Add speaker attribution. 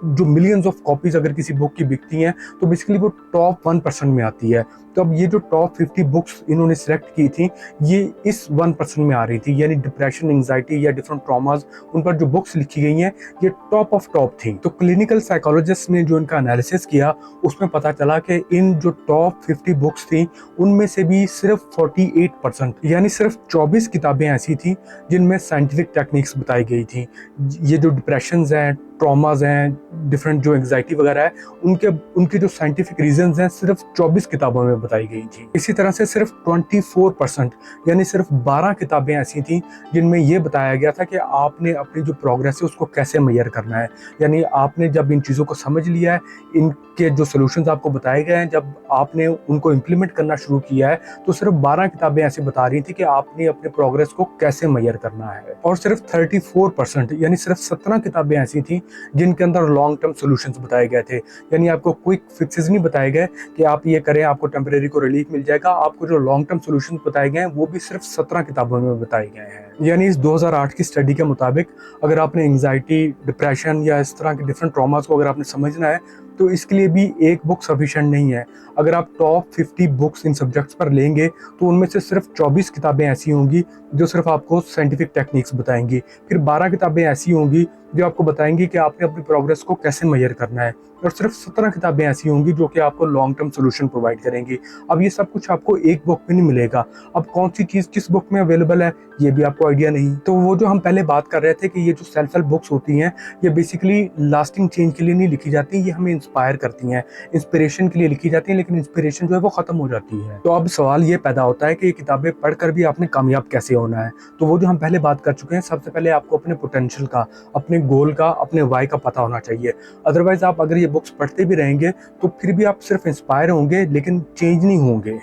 Speaker 1: जो millions of copies अगर किसी बुक की बिकती हैं तो बेसिकली वो टॉप 1% में आती है। तो अब ये जो टॉप 50 बुक्स इन्होंने सेलेक्ट की थी ये इस 1% में आ रही थी, यानी डिप्रेशन, एंग्जाइटी या डिफरेंट ट्रॉमास, उन पर जो बुक्स लिखी गई हैं ये टॉप ऑफ टॉप थी। तो क्लिनिकल साइकोलॉजिस्ट ने जो इनका एनालिसिस किया उसमें पता चला कि इन जो टॉप 50 बुक्स थी उनमें से भी सिर्फ 48% यानी सिर्फ 24 किताबें ऐसी थी जिनमें साइंटिफिक टेक्निक्स बताई गई थी। ये जो डिप्रेशन हैं, ट्रॉमाज हैं, डिफरेंट जो एंग्जाइटी वगैरह है, उनके जो साइंटिफिक रीजंस हैं सिर्फ 24 किताबों में बताई गई थी। इसी तरह से सिर्फ 24% यानी सिर्फ 12 किताबें ऐसी थी जिनमें ये बताया गया था कि आपने अपनी जो प्रोग्रेस है उसको कैसे मेजर करना है। यानी आपने जब इन चीज़ों को समझ लिया है, इनके जो सोल्यूशंस आपको बताए गए हैं, जब आपने उनको इम्प्लीमेंट करना शुरू किया है, तो सिर्फ 12 किताबें ऐसी बता रही थी कि आपने अपने प्रोग्रेस को कैसे मेजर करना है। और सिर्फ 34% यानी सिर्फ 17 किताबें ऐसी थी जिनके अंदर लॉन्ग टर्म सॉल्यूशंस बताए गए थे। यानी आपको क्विक फिक्सेस नहीं बताए गए कि आप ये करें आपको टेम्परेरी को रिलीफ मिल जाएगा। आपको जो लॉन्ग टर्म सॉल्यूशंस बताए गए हैं वो भी सिर्फ 17 किताबों में बताए गए हैं। यानी इस 2008 की स्टडी के मुताबिक अगर आपने एंग्जाइटी, डिप्रेशन या इस तरह के डिफरेंट ट्रॉमास को अगर आपने समझना है तो इसके लिए भी एक बुक सफिशिएंट नहीं है। अगर आप टॉप 50 बुक्स इन सब्जेक्ट्स पर लेंगे तो उनमें से सिर्फ 24 किताबें ऐसी होंगी जो सिर्फ आपको साइंटिफिक टेक्निक्स बताएंगी। फिर 12 किताबें ऐसी होंगी जो आपको बताएंगी कि आपने अपनी प्रोग्रेस को कैसे मेजर करना है। और सिर्फ 17 किताबें ऐसी होंगी जो कि आपको लॉन्ग टर्म सोल्यूशन प्रोवाइड करेंगी। अब ये सब कुछ आपको एक बुक में नहीं मिलेगा। अब कौन सी चीज़ किस बुक में अवेलेबल है ये भी आपको आइडिया नहीं। तो वो जो हम पहले बात कर रहे थे कि ये जो सेल्फ हेल्प बुक्स होती हैं ये बेसिकली लास्टिंग चेंज के लिए नहीं लिखी जाती, ये हमें इंस्पायर करती हैं, इंस्पिरेशन के लिए लिखी जाती हैं, लेकिन इंस्पिरेशन जो है वो खत्म हो जाती है। तो अब सवाल ये पैदा होता है कि ये किताबें पढ़कर भी आपने कामयाब कैसे होना है। तो वो जो हम पहले बात कर चुके हैं, सबसे पहले आपको अपने पोटेंशियल का, अपने गोल का, अपने वाई का पता होना चाहिए। अदरवाइज आप अगर ये बुक्स पढ़ते भी रहेंगे तो फिर भी आप सिर्फ इंस्पायर होंगे लेकिन चेंज नहीं होंगे।